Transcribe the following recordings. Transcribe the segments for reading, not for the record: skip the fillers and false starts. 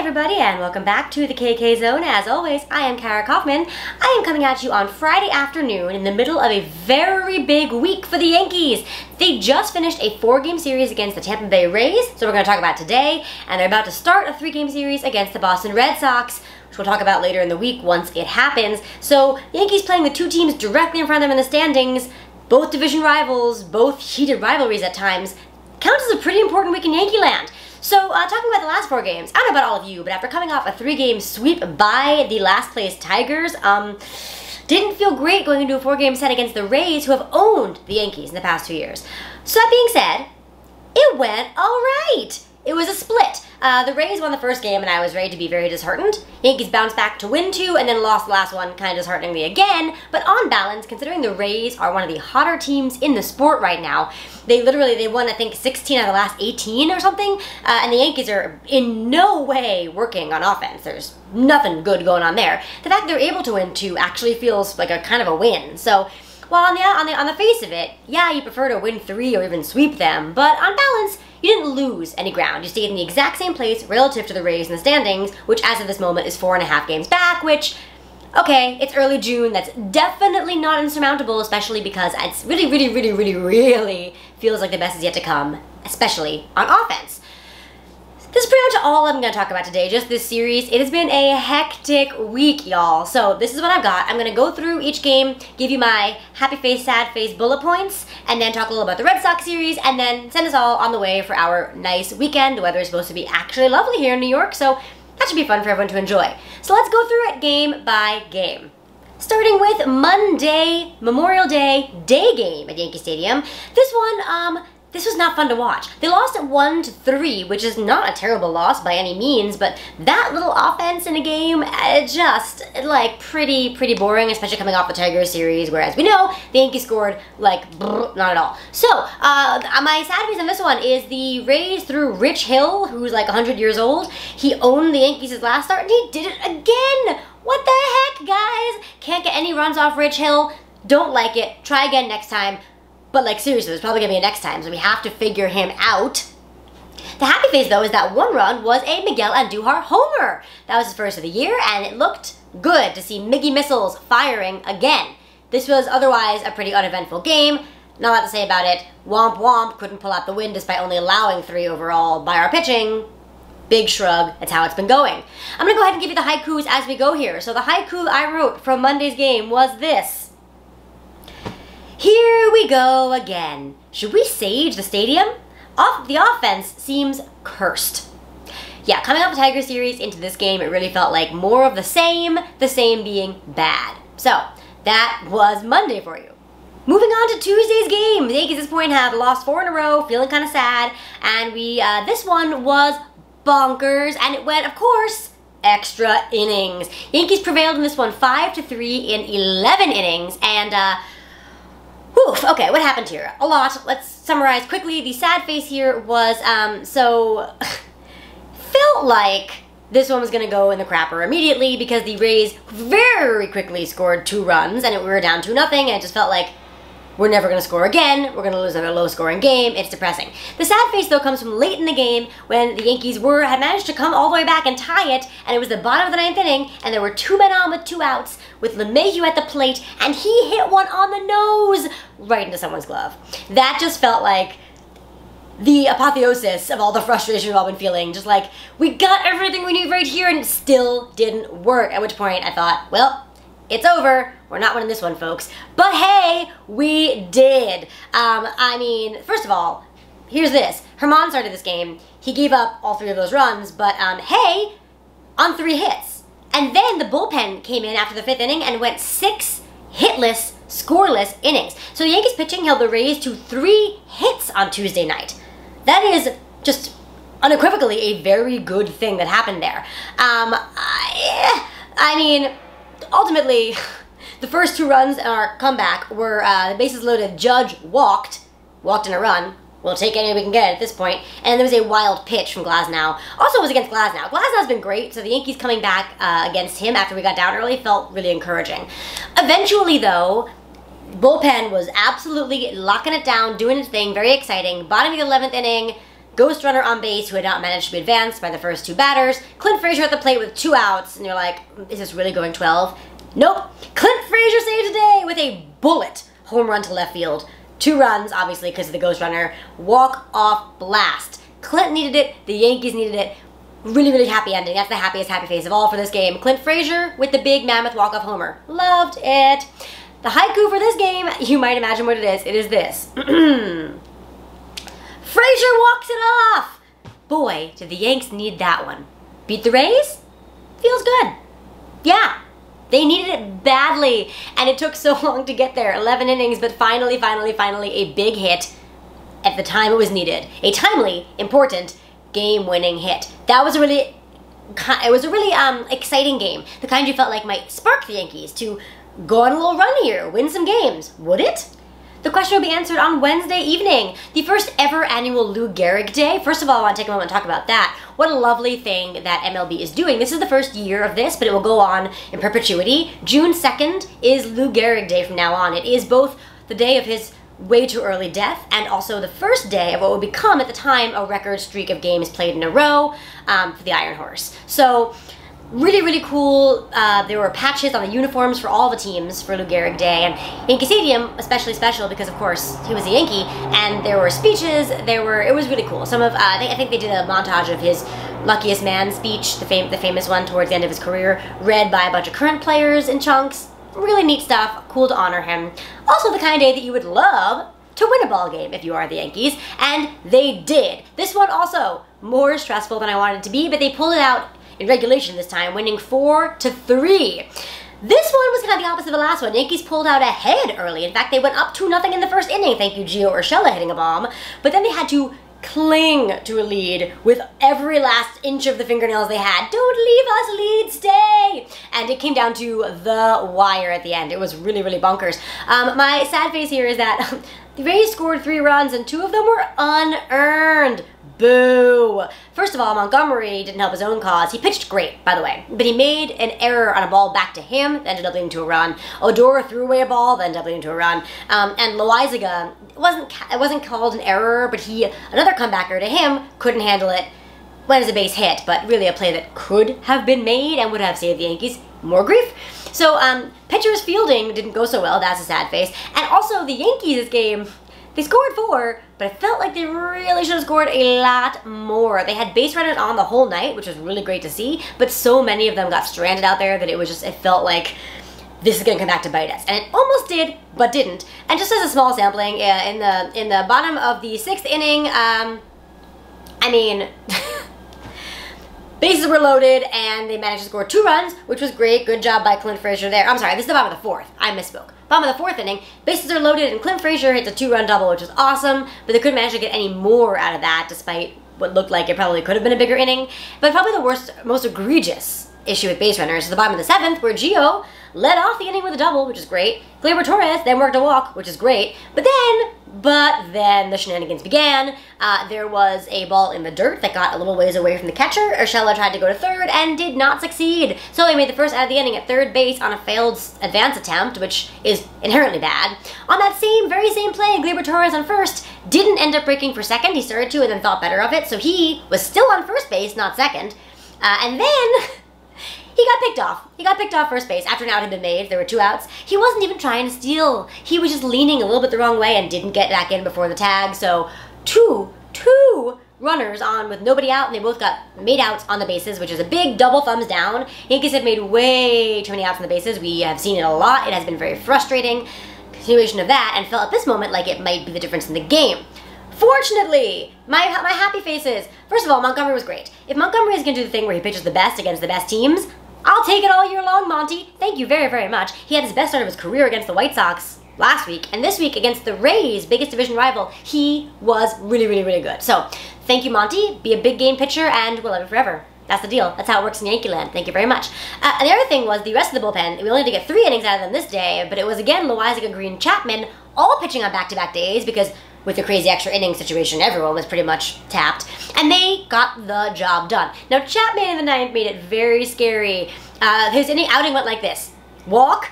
everybody, and welcome back to the KK Zone. As always, I am Kara Kaufman. I am coming at you on Friday afternoon in the middle of a very big week for the Yankees. They just finished a 4-game series against the Tampa Bay Rays, so we're going to talk about today, and they're about to start a 3-game series against the Boston Red Sox, which we'll talk about later in the week once it happens. So, Yankees playing the two teams directly in front of them in the standings, both division rivals, both heated rivalries at times, counts as a pretty important week in Yankee land. So, talking about the last 4 games, I don't know about all of you, but after coming off a 3-game sweep by the last place Tigers, didn't feel great going into a 4-game set against the Rays, who have owned the Yankees in the past 2 years. So that being said, it went alright. It was a split. The Rays won the first game, and I was ready to be very disheartened. Yankees bounced back to win 2, and then lost the last one, kind of dishearteningly again. But on balance, considering the Rays are one of the hotter teams in the sport right now, they won, I think, 16 out of the last 18 or something, and the Yankees are in no way working on offense. There's nothing good going on there. The fact they're able to win 2 actually feels like a kind of a win. So, while on the face of it, yeah, you prefer to win 3 or even sweep them, but on balance, you didn't lose any ground. You stayed in the exact same place relative to the Rays in the standings, which as of this moment is 4.5 games back, which, okay, it's early June. That's definitely not insurmountable, especially because it's really feels like the best is yet to come, especially on offense. This is pretty much all I'm going to talk about today, just this series. It has been a hectic week, y'all. So this is what I've got. I'm going to go through each game, give you my happy face, sad face bullet points, and then talk a little about the Red Sox series, and then send us all on the way for our nice weekend. The weather is supposed to be actually lovely here in New York, so that should be fun for everyone to enjoy. So let's go through it game by game. Starting with Monday, Memorial Day, day game at Yankee Stadium. This was not fun to watch. They lost at 1-3, which is not a terrible loss by any means, but that little offense in a game, just, like, pretty boring, especially coming off the Tigers series, whereas we know the Yankees scored, like, not at all. So, my sad reason on this one is the Rays threw Rich Hill, who's like 100 years old. He owned the Yankees his last start, and he did it again! What the heck, guys? Can't get any runs off Rich Hill. Don't like it. Try again next time. But, like, seriously, there's probably going to be a next time, so we have to figure him out. The happy face, though, is that one run was a Miguel Andujar homer. That was his first of the year, and it looked good to see Miggy missiles firing again. This was otherwise a pretty uneventful game. Not a lot to say about it. Womp womp, couldn't pull out the win despite only allowing 3 overall by our pitching. Big shrug, that's how it's been going. I'm going to go ahead and give you the haikus as we go here. So the haiku I wrote from Monday's game was this. Here we go again. Should we sage the stadium? The offense seems cursed. Yeah, coming off the Tiger series into this game, it really felt like more of the same being bad. So, that was Monday for you. Moving on to Tuesday's game. The Yankees at this point have lost 4 in a row, feeling kind of sad, and this one was bonkers, and it went, of course, extra innings. Yankees prevailed in this one 5-3 in 11 innings, and whew, okay, what happened here? A lot. Let's summarize quickly. The sad face here was, felt like this one was going to go in the crapper immediately because the Rays very quickly scored 2 runs, and we were down 2-0, and it just felt like we're never going to score again. We're going to lose another low-scoring game. It's depressing. The sad face, though, comes from late in the game when the Yankees had managed to come all the way back and tie it, and it was the bottom of the 9th inning, and there were 2 men on with 2 outs with LeMahieu at the plate, and he hit one on the nose right into someone's glove. That just felt like the apotheosis of all the frustration we've all been feeling. Just like, we got everything we need right here, and it still didn't work, at which point I thought, well, it's over. We're not winning this one, folks. But hey, we did. I mean, first of all, here's this. Herman started this game. He gave up all 3 of those runs, but hey, on 3 hits. And then the bullpen came in after the 5th inning and went 6 hitless, scoreless innings. So the Yankees pitching held the Rays to 3 hits on Tuesday night. That is just unequivocally a very good thing that happened there. I mean, ultimately, the first 2 runs in our comeback were the bases loaded. Judge walked in a run. We'll take any we can get at this point. And there was a wild pitch from Glasnow. Also, it was against Glasnow. Glasnow's been great, so the Yankees coming back against him after we got down early felt really encouraging. Eventually, though, bullpen was absolutely locking it down, doing its thing, very exciting. Bottom of the 11th inning, Ghost runner on base who had not managed to be advanced by the first 2 batters. Clint Frazier at the plate with 2 outs, and you're like, is this really going 12? Nope. Clint Frazier saved today with a bullet home run to left field. 2 runs, obviously, because of the ghost runner. Walk-off blast. Clint needed it. The Yankees needed it. Really, really happy ending. That's the happiest happy face of all for this game. Clint Frazier with the big mammoth walk-off homer. Loved it. The haiku for this game, you might imagine what it is. It is this. Frazier walks it off! Boy, did the Yanks need that one. Beat the Rays? Feels good. Yeah. They needed it badly, and it took so long to get there. 11 innings, but finally, a big hit at the time it was needed. A timely, important, game-winning hit. That was a really, exciting game. The kind you felt like might spark the Yankees to go on a little run here, win some games. Would it? The question will be answered on Wednesday evening, the first ever annual Lou Gehrig Day. First of all, I want to take a moment and talk about that. What a lovely thing that MLB is doing. This is the first year of this, but it will go on in perpetuity. June 2nd is Lou Gehrig Day from now on. It is both the day of his way too early death and also the first day of what would become at the time a record streak of games played in a row for the Iron Horse. So really, really cool. There were patches on the uniforms for all the teams for Lou Gehrig Day, and Yankee Stadium especially special because, of course, he was a Yankee, and there were speeches. It was really cool. I think they did a montage of his luckiest man speech, the famous one towards the end of his career, read by a bunch of current players in chunks. Really neat stuff. Cool to honor him. Also the kind of day that you would love to win a ball game if you are the Yankees, and they did. This one also more stressful than I wanted it to be, but they pulled it out in regulation this time, winning 4-3. This one was kind of the opposite of the last one. Yankees pulled out ahead early. In fact, they went up 2-0 in the first inning. Thank you, Gio Urshela hitting a bomb. But then they had to cling to a lead with every last inch of the fingernails they had. Don't leave us, lead, stay! And it came down to the wire at the end. It was really, really bonkers. My sad face here is that the Rays scored 3 runs and 2 of them were unearned. Boo! First of all, Montgomery didn't help his own cause. He pitched great, by the way, but he made an error on a ball back to him that ended up leading to a run. Odor threw away a ball that ended up leading to a run. And Loizaga, it wasn't called an error, but another comebacker to him, couldn't handle it. Went as a base hit, but really a play that could have been made and would have saved the Yankees more grief. So, pitcher's fielding didn't go so well. That's a sad face. And also, the Yankees this game, they scored 4, but it felt like they really should have scored a lot more. They had base runners on the whole night, which was really great to see, but so many of them got stranded out there that it felt like this is going to come back to bite us. And it almost did, but didn't. And just as a small sampling, in the bottom of the 6th inning, bases were loaded, and they managed to score 2 runs, which was great. Good job by Clint Frazier there. I'm sorry, this is the bottom of the 4th. I misspoke. Bottom of the 4th inning, bases are loaded, and Clint Frazier hits a 2-run double, which was awesome, but they couldn't manage to get any more out of that, despite what looked like it probably could have been a bigger inning. But probably the most egregious issue with base runners is the bottom of the 7th, where Gio led off the inning with a double, which is great. Gleyber Torres then worked a walk, which is great. But then the shenanigans began. There was a ball in the dirt that got a little ways away from the catcher. Urshela tried to go to third and did not succeed. So he made the first out of the inning at third base on a failed advance attempt, which is inherently bad. On that very same play, Gleyber Torres on first didn't end up breaking for second. He started to and then thought better of it. So he was still on first base, not second. And then he got picked off. He got picked off first base after an out had been made. There were 2 outs. He wasn't even trying to steal. He was just leaning a little bit the wrong way and didn't get back in before the tag. So two runners on with nobody out, and they both got made outs on the bases, which is a big double thumbs down. Yankees have made way too many outs on the bases. We have seen it a lot. It has been very frustrating. Continuation of that, and felt at this moment like it might be the difference in the game. Fortunately, my happy face is, first of all, Montgomery was great. If Montgomery is going to do the thing where he pitches the best against the best teams, I'll take it all year long, Monty. Thank you very, very much. He had his best start of his career against the White Sox last week, and this week against the Rays, biggest division rival, he was really, really, really good. So, thank you, Monty. Be a big game pitcher, and we'll love it forever. That's the deal. That's how it works in Yankee land. Thank you very much. And the other thing was the rest of the bullpen. We only had to get 3 innings out of them this day, but it was again Loizaga, Green, Chapman, all pitching on back-to-back days because with the crazy extra inning situation, everyone was pretty much tapped, and they got the job done. Now, Chapman in the 9th made it very scary. His outing went like this: walk,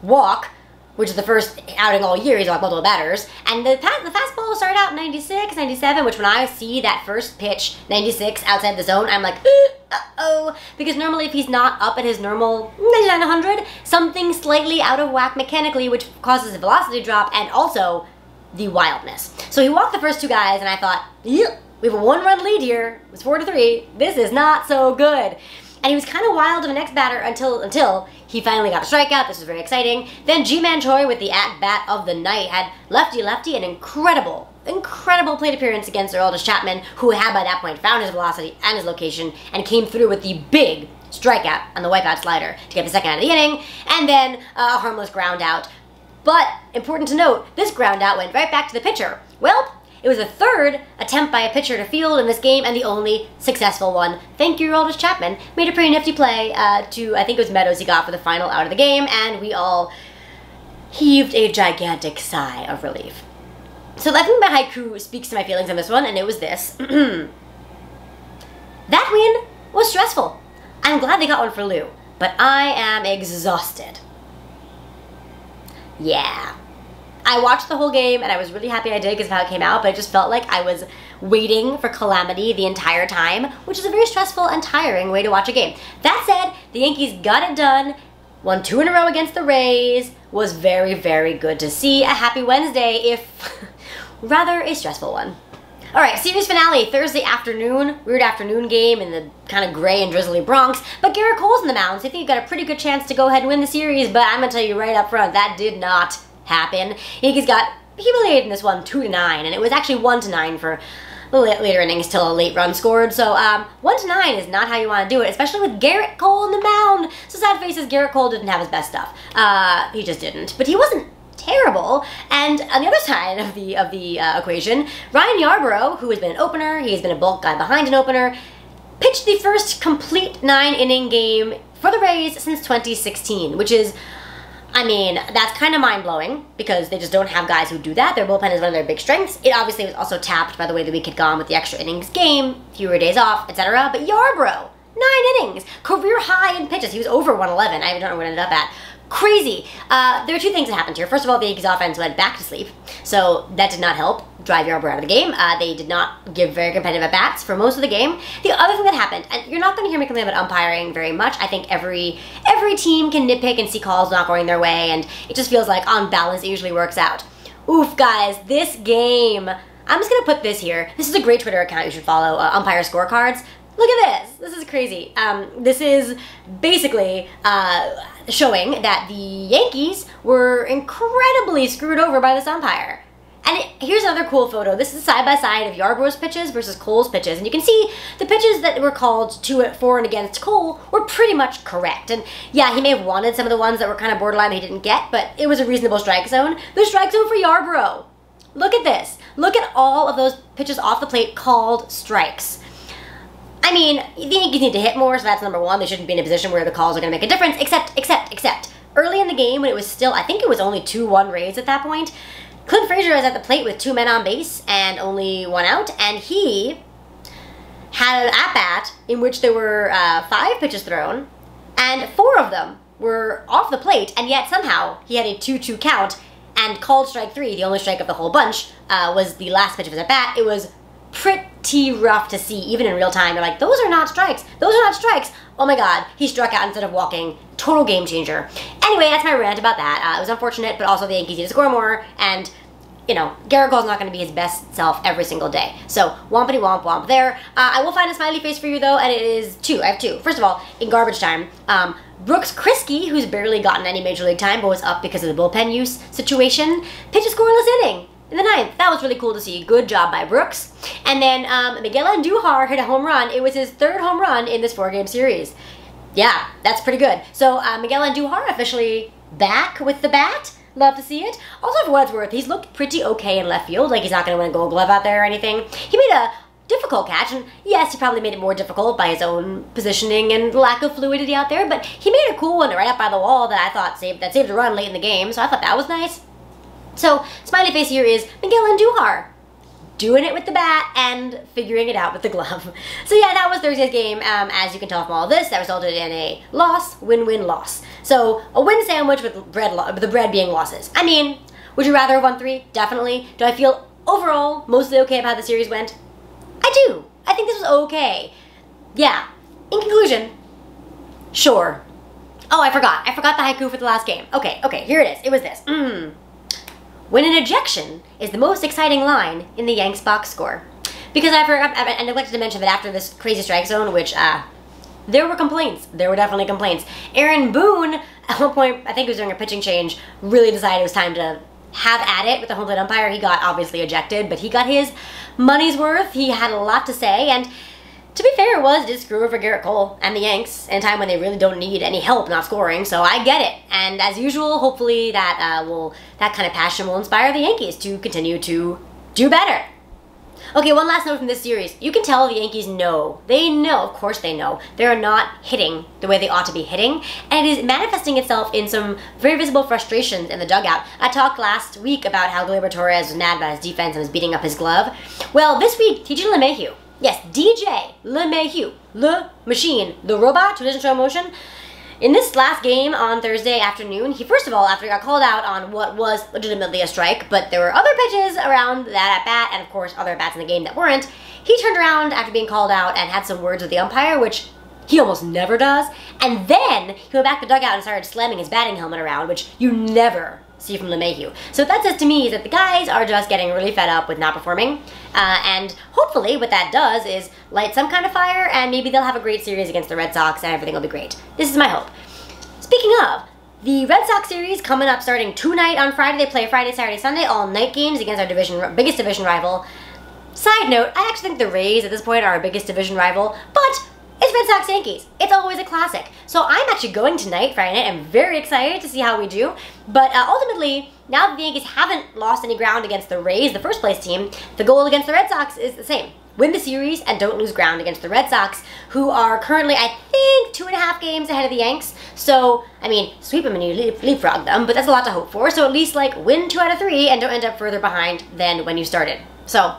walk, which is the first outing all year. He's like multiple batters. And the fastball started out 96, 97, which when I see that first pitch, 96, outside the zone, I'm like, uh-oh. Because normally if he's not up at his normal 99, 100, something slightly out of whack mechanically, which causes a velocity drop and also the wildness. So he walked the first two guys, and I thought, yep, we have a 1-run lead here. It was 4-3. This is not so good. And he was kind of wild of the next batter until he finally got a strikeout. This was very exciting. Then Ji-Man Choi with the at-bat of the night had lefty-lefty, an incredible plate appearance against Aroldis Chapman, who had by that point found his velocity and his location and came through with the big strikeout on the wipeout slider to get the second out of the inning, and then a harmless ground out. But important to note, this ground out went right back to the pitcher. Well, it was the third attempt by a pitcher to field in this game and the only successful one. Thank you, Aroldis Chapman. Made a pretty nifty play to, I think it was Meadows he got for the final out of the game, and we all heaved a gigantic sigh of relief. So Laughing About Haiku speaks to my feelings on this one, and it was this. That win was stressful. I'm glad they got one for Lou, but I am exhausted. Yeah. I watched the whole game, and I was really happy I did because of how it came out, but I just felt like I was waiting for calamity the entire time, which is a very stressful and tiring way to watch a game. That said, the Yankees got it done, won 2 in a row against the Rays, was very, very good to see. A happy Wednesday, if rather a stressful one. Alright, series finale, Thursday afternoon, weird afternoon game in the kind of gray and drizzly Bronx, but Gehrig Cole's in the mound, so I think you've got a pretty good chance to go ahead and win the series, but I'm going to tell you right up front, that did not happen. Yankees got humiliated in this one 2-9, and it was actually 1-9 for the later innings till a late run scored. So 1-9 is not how you want to do it, especially with Gehrig Cole on the mound. So sad faces, Gehrig Cole didn't have his best stuff. He just didn't, but he wasn't terrible. And on the other side of the equation, Ryan Yarbrough, who has been an opener, he has been a bulk guy behind an opener, pitched the first complete 9-inning game for the Rays since 2016, which is, I mean, that's kind of mind-blowing because they just don't have guys who do that. Their bullpen is one of their big strengths. It obviously was also tapped by the way the week had gone with the extra innings game, fewer days off, etc. But Yarbrough, 9 innings, career high in pitches. He was over 111. I don't know what it ended up at. Crazy. There are two things that happened here. First of all, the Yankees offense went back to sleep, so that did not help drive Yarbrough out of the game. They did not give very competitive at-bats for most of the game. The other thing that happened, and you're not going to hear me complain about umpiring very much. I think every team can nitpick and see calls not going their way, and it just feels like on balance it usually works out. Oof, guys, this game, I'm just going to put this here. This is a great Twitter account you should follow, Umpire Scorecards. Look at this. This is crazy. This is basically showing that the Yankees were incredibly screwed over by this umpire. And here's another cool photo. This is side-by-side of Yarbrough's pitches versus Cole's pitches. And you can see the pitches that were called for and against Cole were pretty much correct. And yeah, he may have wanted some of the ones that were kind of borderline that he didn't get, but it was a reasonable strike zone. The strike zone for Yarbrough. Look at this. Look at all of those pitches off the plate called strikes. I mean, the Yankees need to hit more, so that's number one. They shouldn't be in a position where the calls are going to make a difference, except early in the game when it was still, I think it was only 2-1 Rays at that point, Clint Frazier was at the plate with 2 men on base and only 1 out, and he had an at-bat in which there were 5 pitches thrown, and 4 of them were off the plate, and yet somehow he had a 2-2 count and called strike 3, the only strike of the whole bunch, was the last pitch of his at-bat. It was pretty rough to see, even in real time. You're like, those are not strikes. Those are not strikes. Oh my god, he struck out instead of walking. Total game changer. Anyway, that's my rant about that. It was unfortunate, but also the Yankees need to score more, and, you know, Gehrig Cole's not going to be his best self every single day. So, wompity womp womp there. I will find a smiley face for you, though, and it is 2. I have 2. First of all, in garbage time, Brooks Kriske, who's barely gotten any Major League time, but was up because of the bullpen use situation, pitched a scoreless inning in the 9th. That was really cool to see. Good job by Brooks. And then Miguel Andujar hit a home run. It was his 3rd home run in this 4-game series. Yeah, that's pretty good. So Miguel Andujar officially back with the bat. Love to see it. Also, for what it's worth, he's looked pretty okay in left field. Like, he's not going to win a Gold Glove out there or anything. He made a difficult catch, and yes, he probably made it more difficult by his own positioning and lack of fluidity out there, but he made a cool one right up by the wall that I thought saved a run late in the game, so I thought that was nice. So, smiley face here is Miguel Andujar. doing it with the bat and figuring it out with the glove. So yeah, that was Thursday's game. As you can tell from all of this, that resulted in a loss, win-win loss. So a win sandwich with the bread being losses. I mean, would you rather have won 3? Definitely. Do I feel overall mostly okay about how the series went? I do. I think this was okay. Yeah. In conclusion, sure. Oh, I forgot the haiku for the last game. Okay, here it is. It was this. When an ejection is the most exciting line in the Yanks box score. Because I neglected to mention that after this crazy strike zone, which, there were complaints. There were definitely complaints. Aaron Boone, at one point, I think it was during a pitching change, really decided it was time to have at it with the home plate umpire. He got obviously ejected, but he got his money's worth. He had a lot to say, and to be fair, it did screw over Gerrit Cole and the Yanks in a time when they really don't need any help not scoring, so I get it. And as usual, hopefully that kind of passion will inspire the Yankees to continue to do better. Okay, one last note from this series. You can tell the Yankees know. They know, of course they know, they're not hitting the way they ought to be hitting, and it is manifesting itself in some very visible frustrations in the dugout. I talked last week about how Gleyber Torres was mad about his defense and was beating up his glove. Well, this week, DJ LeMahieu, yes, DJ LeMahieu, Le Machine, the robot who doesn't show emotion. In this last game on Thursday afternoon, he first of all, after he got called out on what was legitimately a strike, but there were other pitches around that at bat, and of course other bats in the game that weren't, he turned around after being called out and had some words with the umpire, which he almost never does, and then he went back to the dugout and started slamming his batting helmet around, which you never see from LeMahieu. So what that says to me is that the guys are just getting really fed up with not performing, and hopefully what that does is light some kind of fire, and maybe they'll have a great series against the Red Sox and everything will be great. This is my hope. Speaking of, the Red Sox series coming up starting tonight on Friday. They play Friday, Saturday, Sunday, all night games against our biggest division rival. Side note, I actually think the Rays at this point are our biggest division rival, but it's Red Sox Yankees. It's always a classic. So I'm actually going tonight, Friday night. I'm very excited to see how we do. But ultimately, now that the Yankees haven't lost any ground against the Rays, the first place team, the goal against the Red Sox is the same. Win the series and don't lose ground against the Red Sox, who are currently, I think, 2.5 games ahead of the Yanks. So, I mean, sweep them and you leapfrog them, but that's a lot to hope for. So at least, like, win 2 out of 3 and don't end up further behind than when you started. So,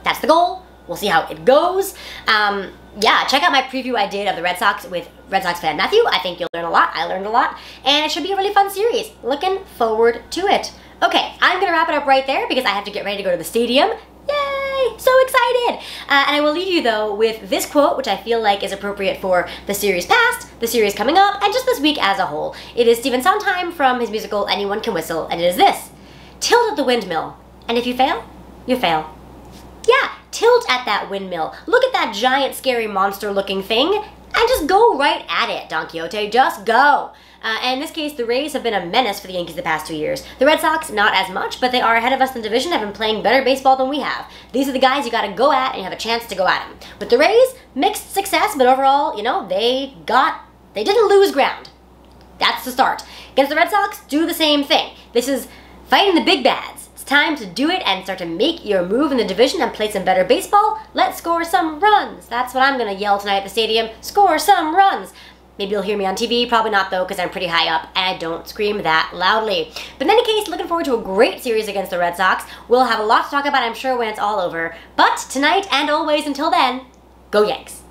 that's the goal. We'll see how it goes. Yeah, check out my preview I did of the Red Sox with Red Sox fan Matthew. I think you'll learn a lot. I learned a lot. And it should be a really fun series. Looking forward to it. Okay, I'm going to wrap it up right there because I have to get ready to go to the stadium. Yay! So excited! And I will leave you, though, with this quote, which I feel like is appropriate for the series past, the series coming up, and just this week as a whole. It is Stephen Sondheim from his musical Anyone Can Whistle, and it is this. Tilt at the windmill, and if you fail, you fail. Yeah, tilt at that windmill. Look at that giant, scary, monster-looking thing, and just go right at it, Don Quixote. Just go. And in this case, the Rays have been a menace for the Yankees the past 2 years. The Red Sox, not as much, but they are ahead of us in the division, have been playing better baseball than we have. These are the guys you gotta go at, and you have a chance to go at them. With the Rays, mixed success, but overall, you know, they didn't lose ground. That's the start. Against the Red Sox, do the same thing. This is fighting the big bads. It's time to do it and start to make your move in the division and play some better baseball. Let's score some runs. That's what I'm gonna yell tonight at the stadium. Score some runs. Maybe you'll hear me on TV, probably not though, because I'm pretty high up and I don't scream that loudly. But in any case, looking forward to a great series against the Red Sox. We'll have a lot to talk about, I'm sure, when it's all over. But tonight and always until then, go Yanks.